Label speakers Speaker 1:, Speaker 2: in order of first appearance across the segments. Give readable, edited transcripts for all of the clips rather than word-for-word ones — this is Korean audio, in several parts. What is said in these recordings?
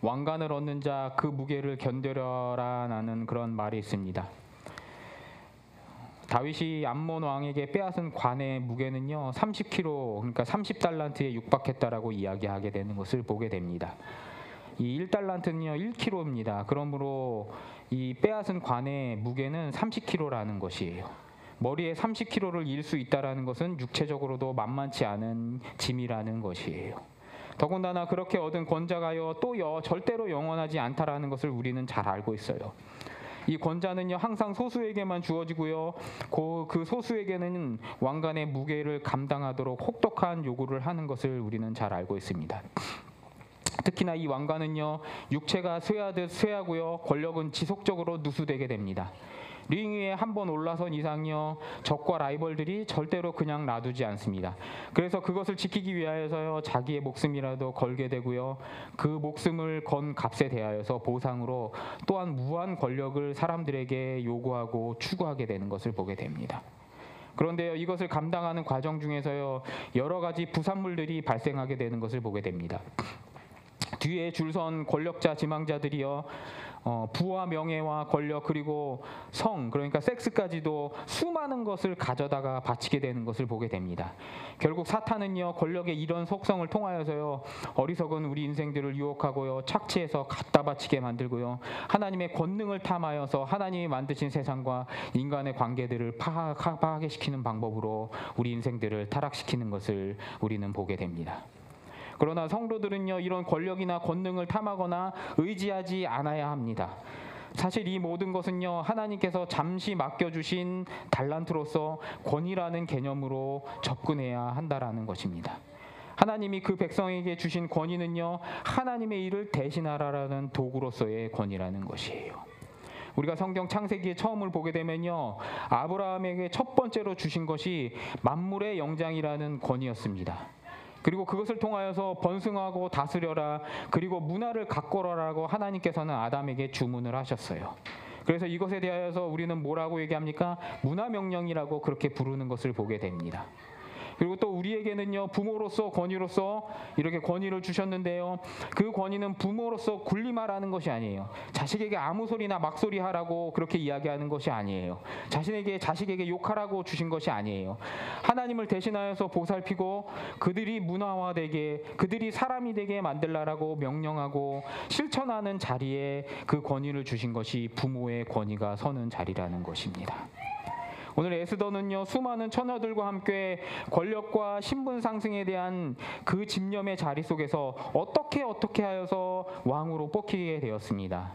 Speaker 1: 왕관을 얻는 자 그 무게를 견뎌라라는 그런 말이 있습니다. 다윗이 암몬 왕에게 빼앗은 관의 무게는요 30kg, 그러니까 30달란트에 육박했다라고 이야기하게 되는 것을 보게 됩니다. 이 1달란트는요 1kg입니다. 그러므로 이 빼앗은 관의 무게는 30kg라는 것이에요. 머리에 30kg를 일 수 있다라는 것은 육체적으로도 만만치 않은 짐이라는 것이에요. 더군다나 그렇게 얻은 권자가요 또 절대로 영원하지 않다라는 것을 우리는 잘 알고 있어요. 이 권자는요 항상 소수에게만 주어지고요 그 소수에게는 왕관의 무게를 감당하도록 혹독한 요구를 하는 것을 우리는 잘 알고 있습니다. 특히나 이 왕관은요 육체가 쇠하듯 쇠하고요 권력은 지속적으로 누수되게 됩니다. 링 위에 한번 올라선 이상요 적과 라이벌들이 절대로 그냥 놔두지 않습니다. 그래서 그것을 지키기 위하여서요 자기의 목숨이라도 걸게 되고요 그 목숨을 건 값에 대하여서 보상으로 또한 무한 권력을 사람들에게 요구하고 추구하게 되는 것을 보게 됩니다. 그런데요 이것을 감당하는 과정 중에서요 여러 가지 부산물들이 발생하게 되는 것을 보게 됩니다. 뒤에 줄선 권력자 지망자들이요 부와 명예와 권력 그리고 성 그러니까 섹스까지도 수많은 것을 가져다가 바치게 되는 것을 보게 됩니다. 결국 사탄은요 권력의 이런 속성을 통하여서요 어리석은 우리 인생들을 유혹하고요 착취해서 갖다 바치게 만들고요 하나님의 권능을 탐하여서 하나님이 만드신 세상과 인간의 관계들을 파괴시키는 방법으로 우리 인생들을 타락시키는 것을 우리는 보게 됩니다. 그러나 성도들은요 이런 권력이나 권능을 탐하거나 의지하지 않아야 합니다. 사실 이 모든 것은요 하나님께서 잠시 맡겨주신 달란트로서 권위라는 개념으로 접근해야 한다라는 것입니다. 하나님이 그 백성에게 주신 권위는요 하나님의 일을 대신하라라는 도구로서의 권위라는 것이에요. 우리가 성경 창세기에 처음을 보게 되면요 아브라함에게 첫 번째로 주신 것이 만물의 영장이라는 권위였습니다. 그리고 그것을 통하여서 번성하고 다스려라 그리고 문화를 가꿔라라고 하나님께서는 아담에게 주문을 하셨어요. 그래서 이것에 대하여서 우리는 뭐라고 얘기합니까? 문화명령이라고 그렇게 부르는 것을 보게 됩니다. 그리고 또 우리에게는요 부모로서 권위로서 이렇게 권위를 주셨는데요 그 권위는 부모로서 군림하라는 것이 아니에요. 자식에게 아무 소리나 막소리 하라고 그렇게 이야기하는 것이 아니에요. 자식에게 욕하라고 주신 것이 아니에요. 하나님을 대신하여서 보살피고 그들이 문화화되게 그들이 사람이 되게 만들라라고 명령하고 실천하는 자리에 그 권위를 주신 것이 부모의 권위가 서는 자리라는 것입니다. 오늘 에스더는요 수많은 처녀들과 함께 권력과 신분 상승에 대한 그 집념의 자리 속에서 어떻게 하여서 왕으로 뽑히게 되었습니다.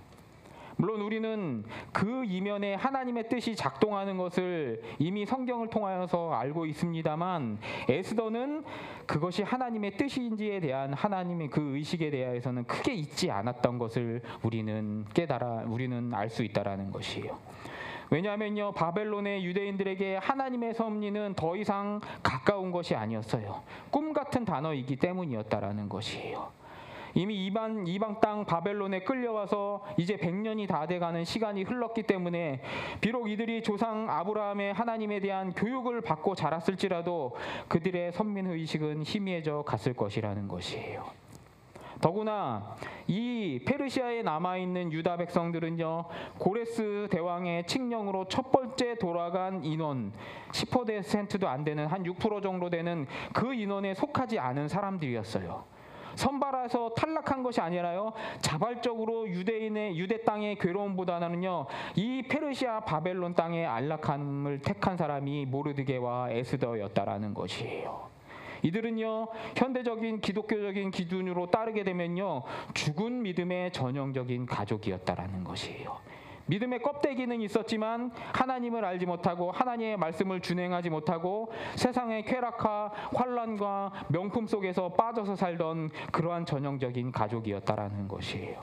Speaker 1: 물론 우리는 그 이면에 하나님의 뜻이 작동하는 것을 이미 성경을 통하여서 알고 있습니다만 에스더는 그것이 하나님의 뜻인지에 대한 하나님의 그 의식에 대해서는 크게 잊지 않았던 것을 우리는 알 수 있다라는 것이에요. 왜냐하면요 바벨론의 유대인들에게 하나님의 섭리는 더 이상 가까운 것이 아니었어요. 꿈 같은 단어이기 때문이었다라는 것이에요. 이미 이방 땅 바벨론에 끌려와서 이제 100년이 다 돼가는 시간이 흘렀기 때문에 비록 이들이 조상 아브라함의 하나님에 대한 교육을 받고 자랐을지라도 그들의 선민의식은 희미해져 갔을 것이라는 것이에요. 더구나 이 페르시아에 남아있는 유다 백성들은요 고레스 대왕의 칙령으로 첫 번째 돌아간 인원 10%도 안 되는 한 6% 정도 되는 그 인원에 속하지 않은 사람들이었어요. 선발해서 탈락한 것이 아니라요 자발적으로 유대 땅의 괴로움보다는요 이 페르시아 바벨론 땅의 안락함을 택한 사람이 모르드게와 에스더였다라는 것이에요. 이들은요 현대적인 기독교적인 기준으로 따르게 되면요 죽은 믿음의 전형적인 가족이었다라는 것이에요. 믿음의 껍데기는 있었지만 하나님을 알지 못하고 하나님의 말씀을 준행하지 못하고 세상의 쾌락과 환란과 명품 속에서 빠져서 살던 그러한 전형적인 가족이었다라는 것이에요.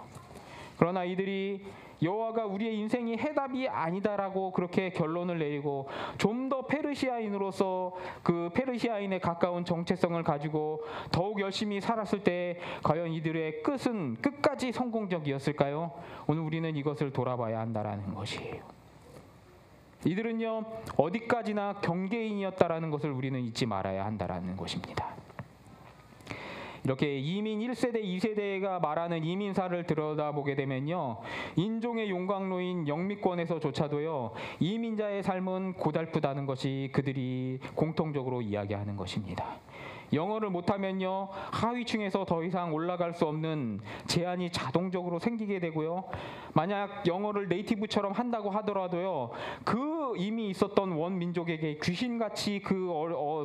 Speaker 1: 그러나 이들이 여호와가 우리의 인생이 해답이 아니다라고 그렇게 결론을 내리고 좀 더 페르시아인으로서 그 페르시아인에 가까운 정체성을 가지고 더욱 열심히 살았을 때 과연 이들의 끝은 끝까지 성공적이었을까요? 오늘 우리는 이것을 돌아봐야 한다라는 것이에요. 이들은요 어디까지나 경계인이었다라는 것을 우리는 잊지 말아야 한다라는 것입니다. 이렇게 이민 1세대, 2세대가 말하는 이민사를 들여다보게 되면요, 인종의 용광로인 영미권에서조차도요, 이민자의 삶은 고달프다는 것이 그들이 공통적으로 이야기하는 것입니다. 영어를 못하면요, 하위층에서 더 이상 올라갈 수 없는 제한이 자동적으로 생기게 되고요, 만약 영어를 네이티브처럼 한다고 하더라도요, 그 이미 있었던 원민족에게 귀신같이 그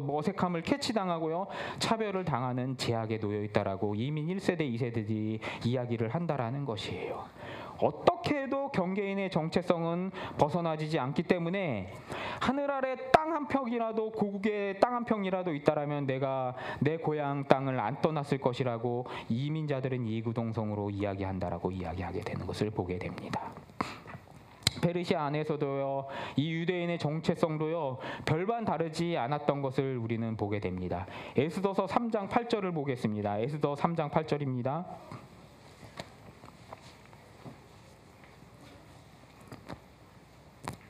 Speaker 1: 어색함을 캐치당하고요, 차별을 당하는 제약에 놓여 있다라고 이민 1세대, 2세대들이 이야기를 한다라는 것이에요. 어떻게 해도 경계인의 정체성은 벗어나지지 않기 때문에 하늘 아래 땅 한 평이라도, 고국의 땅 한 평이라도 있다라면 내가 내 고향 땅을 안 떠났을 것이라고 이민자들은 이구동성으로 이야기한다라고 이야기하게 되는 것을 보게 됩니다. 페르시아 안에서도요, 이 유대인의 정체성도요, 별반 다르지 않았던 것을 우리는 보게 됩니다. 에스더서 3장 8절을 보겠습니다. 에스더 3장 8절입니다.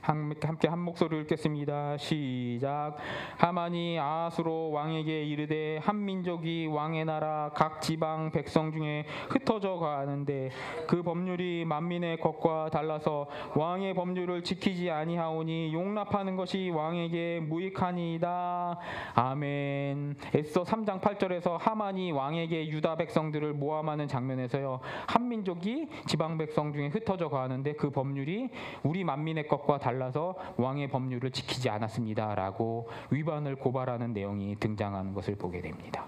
Speaker 1: 함께 한 목소리로 읽겠습니다. 시작. 하만이 아하수로 왕에게 이르되 한 민족이 왕의 나라 각 지방 백성 중에 흩어져 가는데 그 법률이 만민의 것과 달라서 왕의 법률을 지키지 아니하오니 용납하는 것이 왕에게 무익하니이다. 아멘. 에스더 3장 8절에서 하만이 왕에게 유다 백성들을 모함하는 장면에서요, 한 민족이 지방 백성 중에 흩어져 가는데 그 법률이 우리 만민의 것과 달라서 왕의 법률을 지키지 않았습니다라고 위반을 고발하는 내용이 등장하는 것을 보게 됩니다.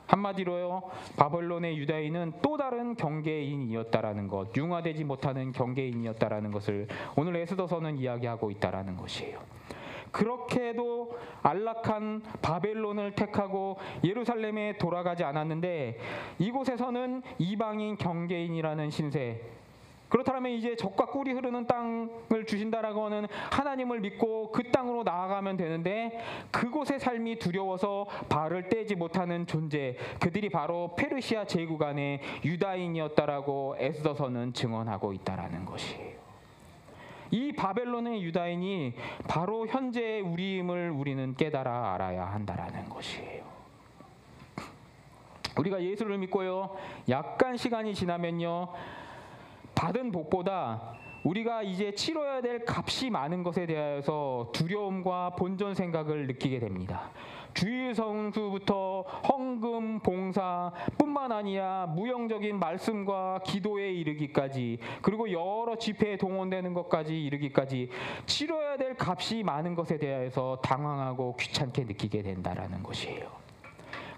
Speaker 1: 한마디로요, 바벨론의 유다인은 또 다른 경계인이었다라는 것, 융화되지 못하는 경계인이었다라는 것을 오늘 에스더서는 이야기하고 있다라는 것이에요. 그렇게도 안락한 바벨론을 택하고 예루살렘에 돌아가지 않았는데 이곳에서는 이방인 경계인이라는 신세, 그렇다면 이제 적과 꿀이 흐르는 땅을 주신다라고 하는 하나님을 믿고 그 땅으로 나아가면 되는데 그곳의 삶이 두려워서 발을 떼지 못하는 존재, 그들이 바로 페르시아 제국 안의 유다인이었다라고 에스더서는 증언하고 있다라는 것이에요. 이 바벨론의 유다인이 바로 현재의 우리임을 우리는 깨달아 알아야 한다라는 것이에요. 우리가 예수를 믿고요, 약간 시간이 지나면요, 받은 복보다 우리가 이제 치러야 될 값이 많은 것에 대하여서 두려움과 본전 생각을 느끼게 됩니다. 주일 성수부터 헌금, 봉사 뿐만 아니라 무형적인 말씀과 기도에 이르기까지, 그리고 여러 집회에 동원되는 것까지 이르기까지 치러야 될 값이 많은 것에 대하여서 당황하고 귀찮게 느끼게 된다라는 것이에요.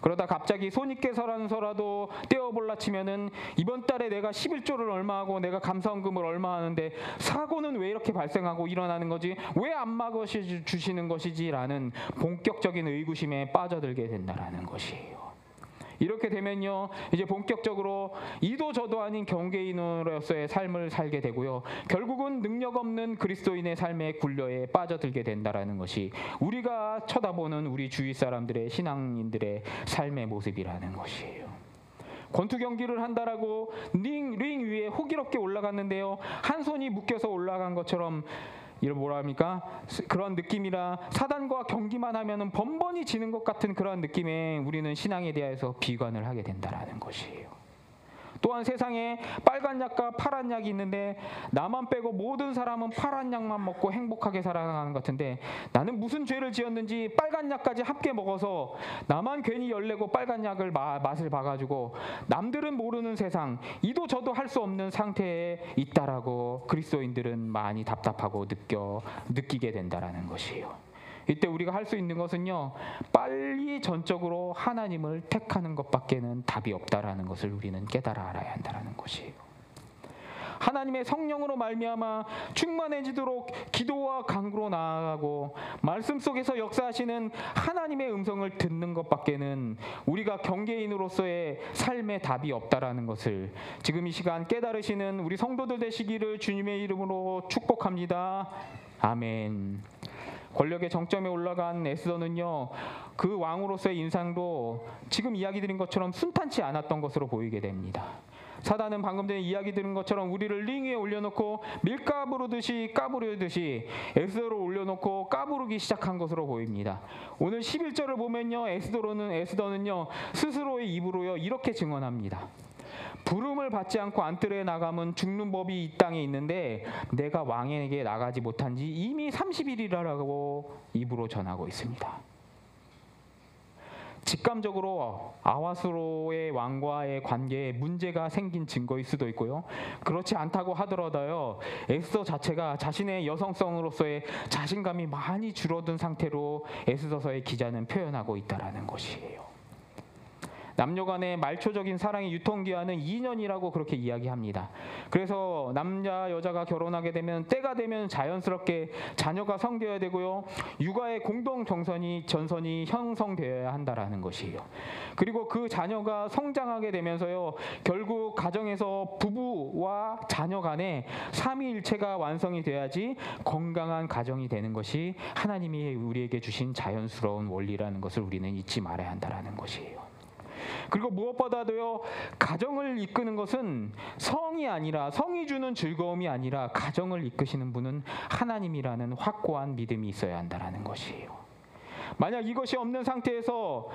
Speaker 1: 그러다 갑자기 손익계산서라도 떼어볼라 치면은 이번 달에 내가 11조를 얼마 하고 내가 감사원금을 얼마 하는데 사고는 왜 이렇게 발생하고 일어나는 거지? 왜 안 막아주시는 것이지? 라는 본격적인 의구심에 빠져들게 된다라는 것이에요. 이렇게 되면요, 이제 본격적으로 이도 저도 아닌 경계인으로서의 삶을 살게 되고요, 결국은 능력 없는 그리스도인의 삶의 굴려에 빠져들게 된다라는 것이 우리가 쳐다보는 우리 주위 사람들의, 신앙인들의 삶의 모습이라는 것이에요. 권투 경기를 한다라고 링 위에 호기롭게 올라갔는데요, 한 손이 묶여서 올라간 것처럼 이런 뭐라 합니까? 그런 느낌이라 사단과 경기만 하면은 번번이 지는 것 같은 그런 느낌에 우리는 신앙에 대해서 비관을 하게 된다라는 것이에요. 또한 세상에 빨간 약과 파란 약이 있는데 나만 빼고 모든 사람은 파란 약만 먹고 행복하게 살아가는 것 같은데 나는 무슨 죄를 지었는지 빨간 약까지 함께 먹어서 나만 괜히 열내고 빨간 약을 맛을 봐가지고 남들은 모르는 세상, 이도 저도 할 수 없는 상태에 있다라고 그리스도인들은 많이 답답하고 느끼게 된다라는 것이에요. 이때 우리가 할 수 있는 것은요, 빨리 전적으로 하나님을 택하는 것밖에는 답이 없다라는 것을 우리는 깨달아 알아야 한다는 것이에요. 하나님의 성령으로 말미암아 충만해지도록 기도와 간구로 나아가고 말씀 속에서 역사하시는 하나님의 음성을 듣는 것밖에는 우리가 경계인으로서의 삶의 답이 없다라는 것을 지금 이 시간 깨달으시는 우리 성도들 되시기를 주님의 이름으로 축복합니다. 아멘. 권력의 정점에 올라간 에스더는요, 그 왕으로서의 인상도 지금 이야기 드린 것처럼 순탄치 않았던 것으로 보이게 됩니다. 사단은 방금 전에 이야기 들은 것처럼 우리를 링 위에 올려놓고 밀가부르듯이 까부르듯이 에스더를 올려놓고 까부르기 시작한 것으로 보입니다. 오늘 11절을 보면요, 에스더는요 스스로의 입으로요 이렇게 증언합니다. 부름을 받지 않고 안뜰에 나가면 죽는 법이 이 땅에 있는데 내가 왕에게 나가지 못한 지 이미 30일이라고 입으로 전하고 있습니다. 직감적으로 아하수로의 왕과의 관계에 문제가 생긴 증거일 수도 있고요. 그렇지 않다고 하더라도요, 에스더 자체가 자신의 여성성으로서의 자신감이 많이 줄어든 상태로 에스더서의 기자는 표현하고 있다는 것이에요. 남녀 간의 말초적인 사랑의 유통기한은 2년이라고 그렇게 이야기합니다. 그래서 남자 여자가 결혼하게 되면 때가 되면 자연스럽게 자녀가 생겨야 되고요. 육아의 공동 전선이 형성되어야 한다라는 것이에요. 그리고 그 자녀가 성장하게 되면서요, 결국 가정에서 부부와 자녀 간에 삼위일체가 완성이 돼야지 건강한 가정이 되는 것이 하나님이 우리에게 주신 자연스러운 원리라는 것을 우리는 잊지 말아야 한다라는 것이에요. 그리고 무엇보다도요, 가정을 이끄는 것은 성이 주는 즐거움이 아니라 가정을 이끄시는 분은 하나님이라는 확고한 믿음이 있어야 한다는 것이에요. 만약 이것이 없는 상태에서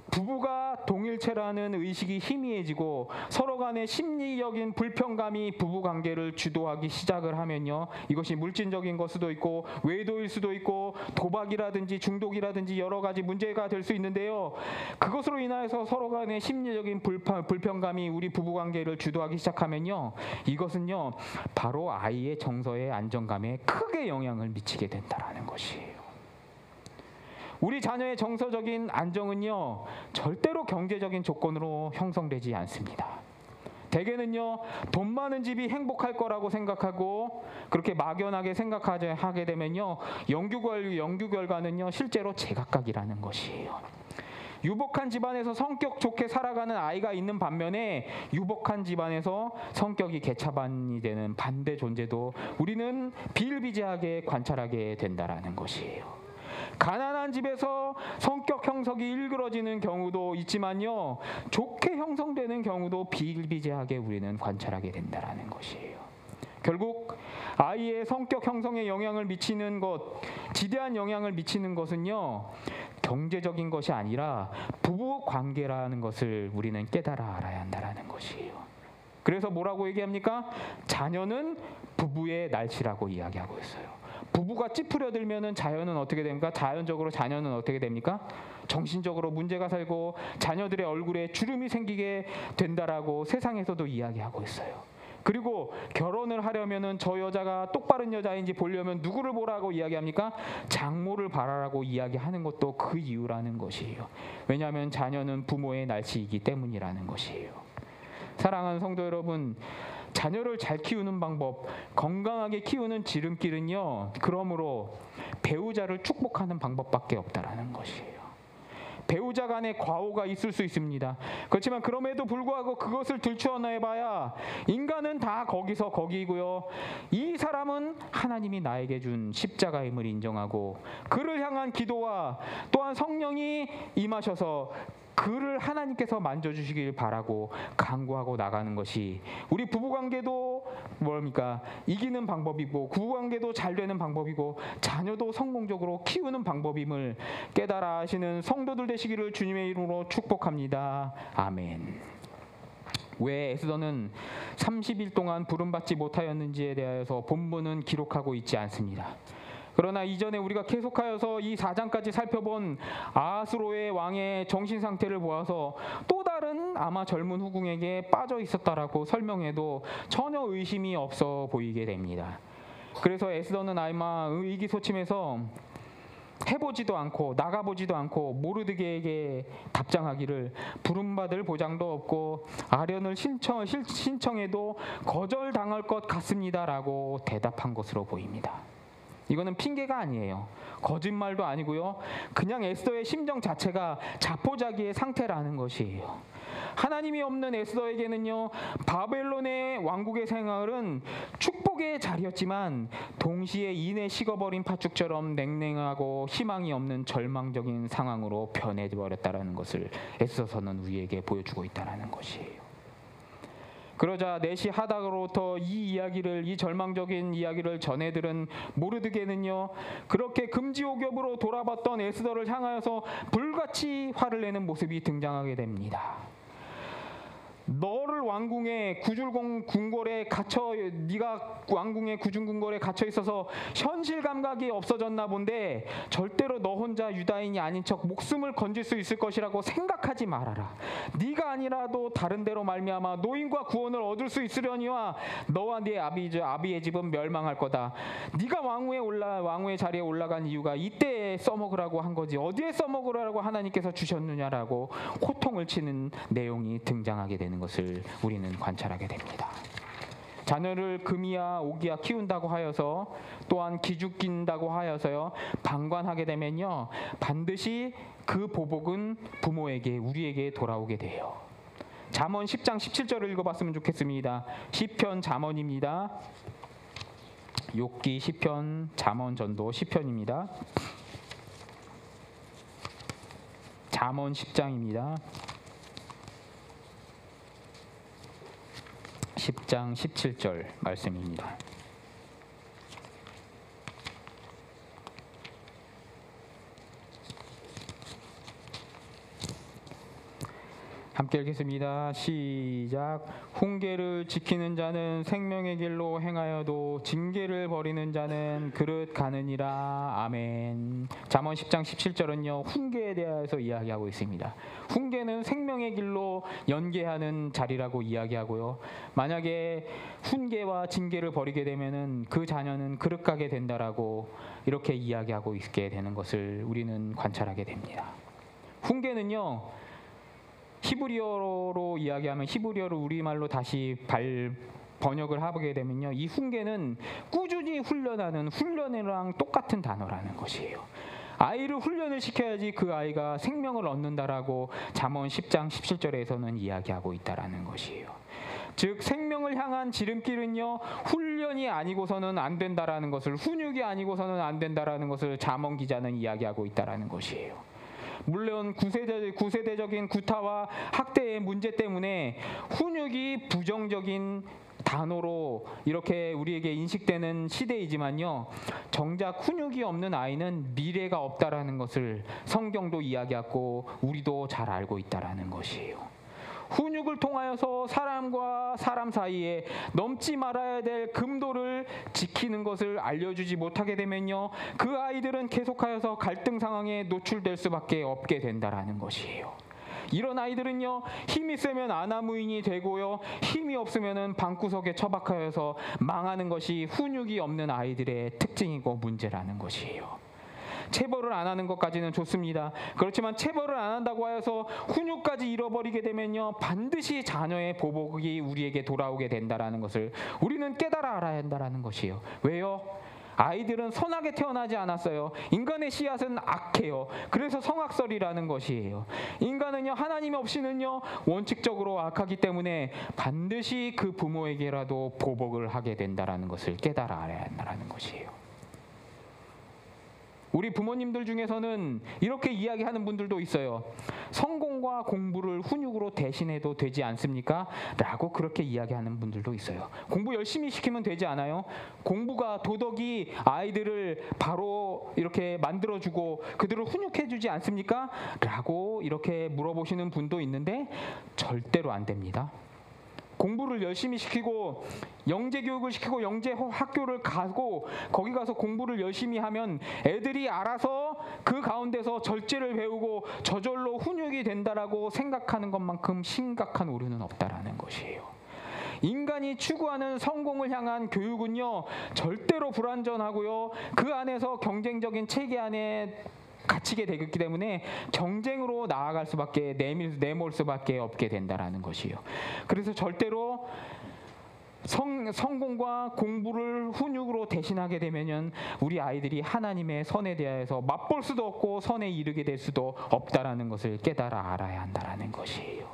Speaker 1: 부부가 동일체라는 의식이 희미해지고 서로 간의 심리적인 불편감이 부부관계를 주도하기 시작을 하면요, 이것이 물질적인 것 수도 있고 외도일 수도 있고 도박이라든지 중독이라든지 여러 가지 문제가 될 수 있는데요, 그것으로 인하여서 서로 간의 심리적인 불편감이 우리 부부관계를 주도하기 시작하면요, 이것은요 바로 아이의 정서의 안정감에 크게 영향을 미치게 된다는 것이에요. 우리 자녀의 정서적인 안정은요 절대로 경제적인 조건으로 형성되지 않습니다. 대개는요 돈 많은 집이 행복할 거라고 생각하고 그렇게 막연하게 생각하게 되면요 연구 결과는요 실제로 제각각이라는 것이에요. 유복한 집안에서 성격 좋게 살아가는 아이가 있는 반면에 유복한 집안에서 성격이 개차반이 되는 반대 존재도 우리는 비일비재하게 관찰하게 된다라는 것이에요. 가난한 집에서 성격 형성이 일그러지는 경우도 있지만요, 좋게 형성되는 경우도 비일비재하게 우리는 관찰하게 된다라는 것이에요. 결국 아이의 성격 형성에 영향을 미치는 것, 지대한 영향을 미치는 것은요, 경제적인 것이 아니라 부부 관계라는 것을 우리는 깨달아 알아야 한다라는 것이에요. 그래서 뭐라고 얘기합니까? 자녀는 부부의 날씨라고 이야기하고 있어요. 부부가 찌푸려들면은 자녀는 어떻게 됩니까? 자연적으로 자녀는 어떻게 됩니까? 정신적으로 문제가 생기고 자녀들의 얼굴에 주름이 생기게 된다라고 세상에서도 이야기하고 있어요. 그리고 결혼을 하려면은 저 여자가 똑바른 여자인지 보려면 누구를 보라고 이야기합니까? 장모를 바라라고 이야기하는 것도 그 이유라는 것이에요. 왜냐하면 자녀는 부모의 날씨이기 때문이라는 것이에요. 사랑하는 성도 여러분, 자녀를 잘 키우는 방법, 건강하게 키우는 지름길은요, 그러므로 배우자를 축복하는 방법밖에 없다라는 것이에요. 배우자 간의 과오가 있을 수 있습니다. 그렇지만 그럼에도 불구하고 그것을 들추어내봐야 인간은 다 거기서 거기고요, 이 사람은 하나님이 나에게 준 십자가임을 인정하고 그를 향한 기도와 또한 성령이 임하셔서 그를 하나님께서 만져주시길 바라고 간구하고 나가는 것이 우리 부부관계도 뭡니까? 이기는 방법이고 부부관계도 잘 되는 방법이고 자녀도 성공적으로 키우는 방법임을 깨달아 하시는 성도들 되시기를 주님의 이름으로 축복합니다. 아멘. 왜 에스더는 30일 동안 부름받지 못하였는지에 대하여서 본문은 기록하고 있지 않습니다. 그러나 이전에 우리가 계속하여서 이 4장까지 살펴본 아하수로의 왕의 정신 상태를 보아서 또 다른 아마 젊은 후궁에게 빠져 있었다라고 설명해도 전혀 의심이 없어 보이게 됩니다. 그래서 에스더는 아마 의기소침해서 해보지도 않고 나가보지도 않고 모르드게에게 답장하기를 부름받을 보장도 없고 아련을 신청해도 거절당할 것 같습니다라고 대답한 것으로 보입니다. 이거는 핑계가 아니에요. 거짓말도 아니고요. 그냥 에스더의 심정 자체가 자포자기의 상태라는 것이에요. 하나님이 없는 에스더에게는요, 바벨론의 왕국의 생활은 축복의 자리였지만 동시에 이내 식어버린 팥죽처럼 냉랭하고 희망이 없는 절망적인 상황으로 변해버렸다는 것을 에스더서는 우리에게 보여주고 있다는 것이에요. 그러자 넷이 하닥으로부터 이 절망적인 이야기를 전해들은 모르드게는요, 그렇게 금지옥엽으로 돌아봤던 에스더를 향하여서 불같이 화를 내는 모습이 등장하게 됩니다. 너를 왕궁의 구중궁궐에 네가 왕궁의 구중궁궐에 갇혀 있어서 현실 감각이 없어졌나 본데 절대로 너 혼자 유다인이 아닌 척 목숨을 건질 수 있을 것이라고 생각하지 말아라. 네가 아니라도 다른 데로 말미암아 노인과 구원을 얻을 수 있으려니와 너와 네 아비의 집은 멸망할 거다. 네가 왕후의 자리에 올라간 이유가 이때에 써먹으라고 한 거지 어디에 써먹으라고 하나님께서 주셨느냐라고 호통을 치는 내용이 등장하게 되는 것을 우리는 관찰하게 됩니다. 자녀를 금이야 오기야 키운다고 하여서 또한 기죽긴다고 하여서요 방관하게 되면요 반드시 그 보복은 부모에게 우리에게 돌아오게 돼요. 잠언 10장 17절을 읽어봤으면 좋겠습니다. 시편 잠언입니다. 욥기 시편 잠언 전도 시편입니다. 잠언 10장입니다. 10장 17절 말씀입니다. 함께 읽겠습니다. 시작. 훈계를 지키는 자는 생명의 길로 행하여도 징계를 버리는 자는 그릇 가느니라. 아멘. 잠언 10장 17절은요 훈계에 대해서 이야기하고 있습니다. 훈계는 생명의 길로 연계하는 자리라고 이야기하고요, 만약에 훈계와 징계를 버리게 되면은 그 자녀는 그릇 가게 된다라고 이렇게 이야기하고 있게 되는 것을 우리는 관찰하게 됩니다. 훈계는요 히브리어로 이야기하면 히브리어를 우리말로 다시 번역을 하게 되면요 이 훈계는 꾸준히 훈련하는 훈련이랑 똑같은 단어라는 것이에요. 아이를 훈련을 시켜야지 그 아이가 생명을 얻는다라고 잠언 10장 17절에서는 이야기하고 있다라는 것이에요. 즉 생명을 향한 지름길은요 훈련이 아니고서는 안 된다라는 것을, 훈육이 아니고서는 안 된다라는 것을 잠언 기자는 이야기하고 있다라는 것이에요. 물론 구세대적인 구타와 학대의 문제 때문에 훈육이 부정적인 단어로 이렇게 우리에게 인식되는 시대이지만요 정작 훈육이 없는 아이는 미래가 없다라는 것을 성경도 이야기하고 우리도 잘 알고 있다라는 것이에요. 훈육을 통하여서 사람과 사람 사이에 넘지 말아야 될 금도를 지키는 것을 알려주지 못하게 되면요 그 아이들은 계속하여서 갈등 상황에 노출될 수밖에 없게 된다라는 것이에요. 이런 아이들은요 힘이 세면 아나무인이 되고요 힘이 없으면은 방구석에 처박혀서 망하는 것이 훈육이 없는 아이들의 특징이고 문제라는 것이에요. 체벌을 안 하는 것까지는 좋습니다. 그렇지만 체벌을 안 한다고 하여서 훈육까지 잃어버리게 되면요 반드시 자녀의 보복이 우리에게 돌아오게 된다라는 것을 우리는 깨달아 알아야 한다라는 것이에요. 왜요? 아이들은 선하게 태어나지 않았어요. 인간의 씨앗은 악해요. 그래서 성악설이라는 것이에요. 인간은요 하나님 없이는요 원칙적으로 악하기 때문에 반드시 그 부모에게라도 보복을 하게 된다라는 것을 깨달아 알아야 한다라는 것이에요. 우리 부모님들 중에서는 이렇게 이야기하는 분들도 있어요. 성공과 공부를 훈육으로 대신해도 되지 않습니까? 라고 그렇게 이야기하는 분들도 있어요. 공부 열심히 시키면 되지 않아요? 공부가 도덕이 아이들을 바로 이렇게 만들어주고 그들을 훈육해주지 않습니까? 라고 이렇게 물어보시는 분도 있는데 절대로 안 됩니다. 공부를 열심히 시키고 영재교육을 시키고 영재 학교를 가고 거기 가서 공부를 열심히 하면 애들이 알아서 그 가운데서 절제를 배우고 저절로 훈육이 된다라고 생각하는 것만큼 심각한 오류는 없다라는 것이에요. 인간이 추구하는 성공을 향한 교육은요 절대로 불완전하고요 그 안에서 경쟁적인 체계 안에 갇히게 되기 때문에 경쟁으로 나아갈 수밖에 내몰 수밖에 없게 된다라는 것이에요. 그래서 절대로 성공과 공부를 훈육으로 대신하게 되면은 우리 아이들이 하나님의 선에 대하여서 맛볼 수도 없고 선에 이르게 될 수도 없다라는 것을 깨달아 알아야 한다라는 것이에요.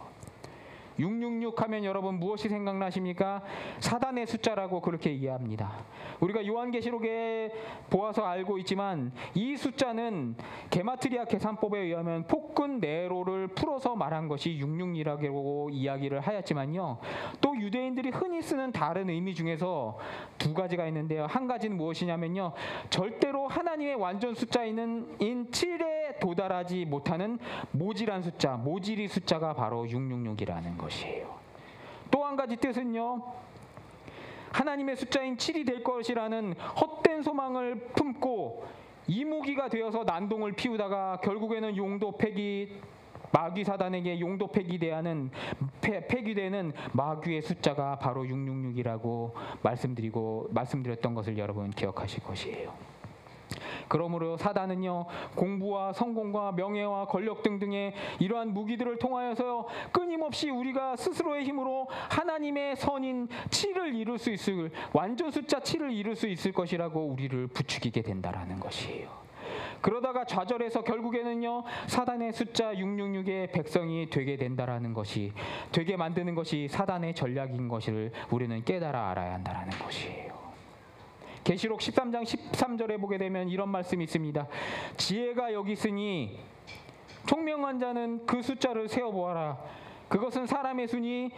Speaker 1: 666 하면 여러분 무엇이 생각나십니까? 사단의 숫자라고 그렇게 이해합니다. 우리가 요한계시록에 보아서 알고 있지만 이 숫자는 게마트리아 계산법에 의하면 폭근 네로를 풀어서 말한 것이 666이라고 이야기를 하였지만요. 또 유대인들이 흔히 쓰는 다른 의미 중에서 두 가지가 있는데요. 한 가지는 무엇이냐면요. 절대로 하나님의 완전 숫자인 7에 도달하지 못하는 모질한 숫자, 모질이 숫자가 바로 666이라는 것이에요. 또 한 가지 뜻은요. 하나님의 숫자인 7이 될 것이라는 헛된 소망을 품고 이무기가 되어서 난동을 피우다가 결국에는 용도 폐기, 마귀 사단에게 용도 폐기되는 마귀의 숫자가 바로 666이라고 말씀드렸던 것을 여러분 기억하실 것이에요. 그러므로 사단은요, 공부와 성공과 명예와 권력 등등의 이러한 무기들을 통하여서 끊임없이 우리가 스스로의 힘으로 하나님의 선인 7을 이룰 수 있을, 완전 숫자 7을 이룰 수 있을 것이라고 우리를 부추기게 된다라는 것이에요. 그러다가 좌절해서 결국에는요, 사단의 숫자 666의 백성이 되게 된다라는 것이, 되게 만드는 것이 사단의 전략인 것을 우리는 깨달아 알아야 한다라는 것이에요. 계시록 13장 13절에 보게 되면 이런 말씀이 있습니다. 지혜가 여기 있으니 총명한 자는 그 숫자를 세어보아라. 그것은 사람의 수니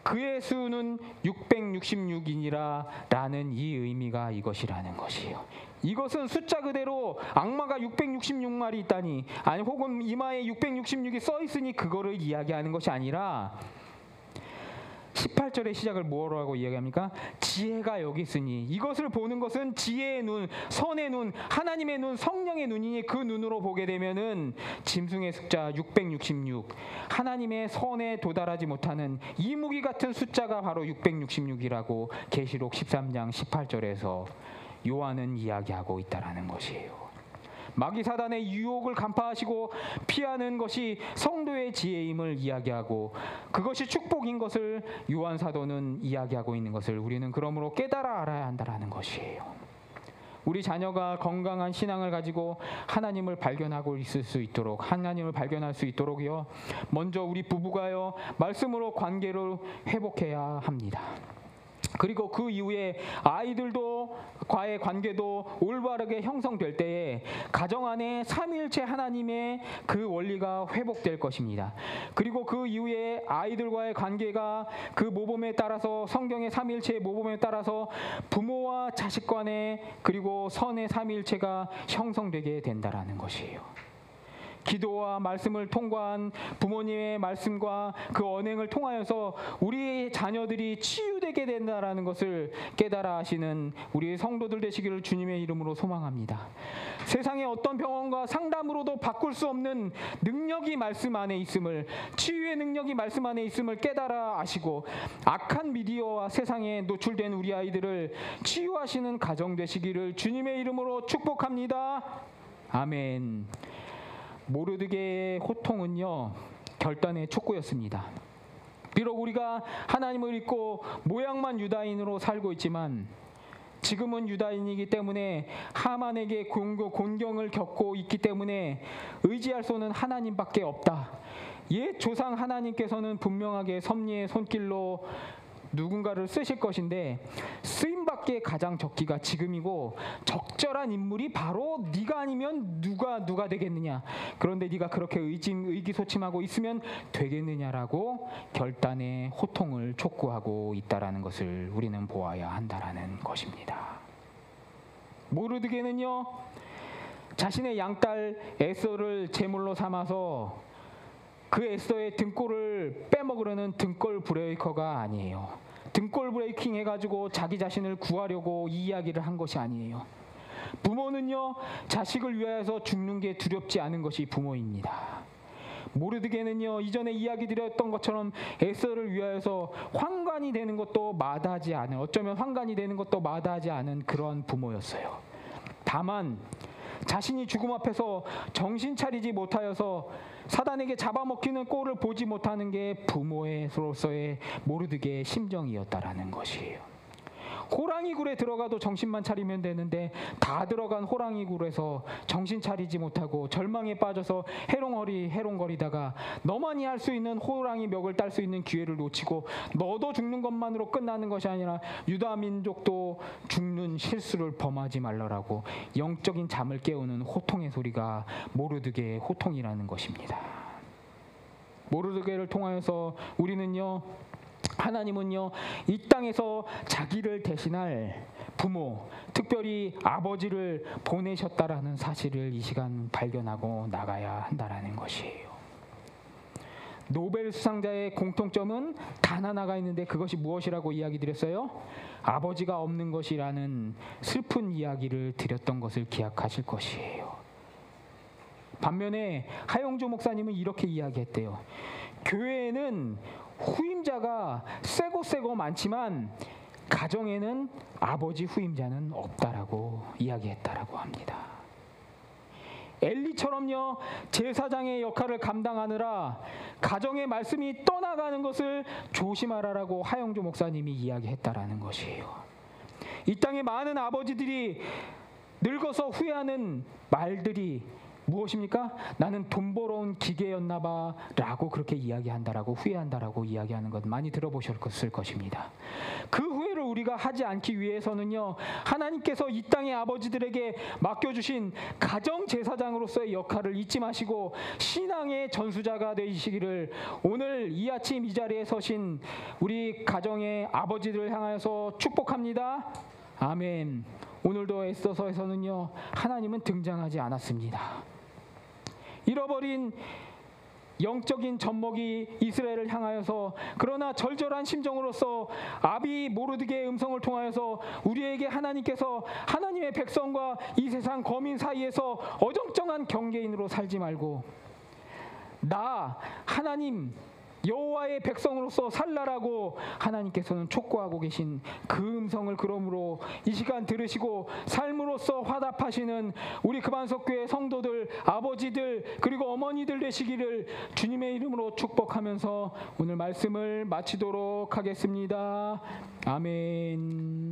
Speaker 1: 그의 수는 666이니라 라는 이 의미가 이것이라는 것이에요. 이것은 숫자 그대로 악마가 666마리 있다니, 아니 혹은 이마에 666이 써 있으니 그거를 이야기하는 것이 아니라 18절의 시작을 뭐라고 이야기합니까? 지혜가 여기 있으니, 이것을 보는 것은 지혜의 눈, 선의 눈, 하나님의 눈, 성령의 눈이니 그 눈으로 보게 되면은 짐승의 숫자 666, 하나님의 선에 도달하지 못하는 이무기 같은 숫자가 바로 666이라고 계시록 13장 18절에서 요한은 이야기하고 있다라는 것이에요. 마귀 사단의 유혹을 간파하시고 피하는 것이 성도의 지혜임을 이야기하고 그것이 축복인 것을 요한 사도는 이야기하고 있는 것을 우리는 그러므로 깨달아 알아야 한다는 것이에요. 우리 자녀가 건강한 신앙을 가지고 하나님을 발견하고 있을 수 있도록, 하나님을 발견할 수 있도록요, 먼저 우리 부부가요, 말씀으로 관계를 회복해야 합니다. 그리고 그 이후에 아이들도 과의 관계도 올바르게 형성될 때에 가정 안에 삼위일체 하나님의 그 원리가 회복될 것입니다. 그리고 그 이후에 아이들과의 관계가 그 모범에 따라서, 성경의 삼위일체의 모범에 따라서 부모와 자식 간의 그리고 선의 삼위일체가 형성되게 된다라는 것이에요. 기도와 말씀을 통과한 부모님의 말씀과 그 언행을 통하여서 우리 자녀들이 치유되게 된다라는 것을 깨달아 하시는 우리 성도들 되시기를 주님의 이름으로 소망합니다. 세상의 어떤 병원과 상담으로도 바꿀 수 없는 능력이 말씀 안에 있음을, 치유의 능력이 말씀 안에 있음을 깨달아 아시고 악한 미디어와 세상에 노출된 우리 아이들을 치유하시는 가정 되시기를 주님의 이름으로 축복합니다. 아멘. 모르드게의 호통은요, 결단의 촉구였습니다. 비록 우리가 하나님을 믿고 모양만 유다인으로 살고 있지만 지금은 유다인이기 때문에 하만에게 곤경을 겪고 있기 때문에 의지할 수는 하나님밖에 없다. 옛 조상 하나님께서는 분명하게 섭리의 손길로 누군가를 쓰실 것인데 쓰임받기에 가장 적기가 지금이고 적절한 인물이 바로 네가 아니면 누가 되겠느냐. 그런데 네가 그렇게 의기소침하고 있으면 되겠느냐라고 결단의 호통을 촉구하고 있다라는 것을 우리는 보아야 한다라는 것입니다. 모르드게는요, 자신의 양딸 에스더를 제물로 삼아서 그 에스더의 등골을 빼먹으려는 등골 브레이커가 아니에요. 등골 브레이킹 해가지고 자기 자신을 구하려고 이 이야기를 한 것이 아니에요. 부모는요, 자식을 위하여서 죽는 게 두렵지 않은 것이 부모입니다. 모르드게는요, 이전에 이야기 드렸던 것처럼 에스더를 위하여서 환관이 되는 것도 마다하지 않은, 어쩌면 환관이 되는 것도 마다하지 않은 그런 부모였어요. 다만 자신이 죽음 앞에서 정신 차리지 못하여서 사단에게 잡아먹히는 꼴을 보지 못하는 게 부모로서의 모르드게의 심정이었다라는 것이에요. 호랑이 굴에 들어가도 정신만 차리면 되는데 다 들어간 호랑이 굴에서 정신 차리지 못하고 절망에 빠져서 해롱거리다가 너만이 할 수 있는 호랑이 멱을 딸 수 있는 기회를 놓치고 너도 죽는 것만으로 끝나는 것이 아니라 유다 민족도 죽는 실수를 범하지 말라라고 영적인 잠을 깨우는 호통의 소리가 모르드게의 호통이라는 것입니다. 모르드게를 통하여서 하나님은요 이 땅에서 자기를 대신할 부모, 특별히 아버지를 보내셨다라는 사실을 이 시간 발견하고 나가야 한다라는 것이에요. 노벨 수상자의 공통점은 단 하나가 있는데 그것이 무엇이라고 이야기 드렸어요? 아버지가 없는 것이라는 슬픈 이야기를 드렸던 것을 기억하실 것이에요. 반면에 하용조 목사님은 이렇게 이야기했대요. 교회에는 후임자가 세고 많지만 가정에는 아버지 후임자는 없다라고 이야기했다라고 합니다. 엘리처럼요 제사장의 역할을 감당하느라 가정의 말씀이 떠나가는 것을 조심하라라고 하용조 목사님이 이야기했다라는 것이에요. 이 땅의 많은 아버지들이 늙어서 후회하는 말들이 무엇입니까? 나는 돈 벌어온 기계였나봐 라고 그렇게 이야기한다라고 후회한다라고 이야기하는 것 많이 들어보셨을 것입니다. 그 후회를 우리가 하지 않기 위해서는요 하나님께서 이 땅의 아버지들에게 맡겨주신 가정제사장으로서의 역할을 잊지 마시고 신앙의 전수자가 되시기를 오늘 이 아침 이 자리에 서신 우리 가정의 아버지들을 향하여서 축복합니다. 아멘. 오늘도 에스더서에서는요 하나님은 등장하지 않았습니다. 잃어버린 영적인 젖먹이 이스라엘을 향하여서 그러나 절절한 심정으로서 아비 모르드게의 음성을 통하여서 우리에게 하나님께서 하나님의 백성과 이 세상 거민 사이에서 어정쩡한 경계인으로 살지 말고 나 하나님 여호와의 백성으로서 살라라고 하나님께서는 촉구하고 계신 그 음성을 그러므로 이 시간 들으시고 삶으로서 화답하시는 우리 금안석교회 성도들, 아버지들 그리고 어머니들 되시기를 주님의 이름으로 축복하면서 오늘 말씀을 마치도록 하겠습니다. 아멘.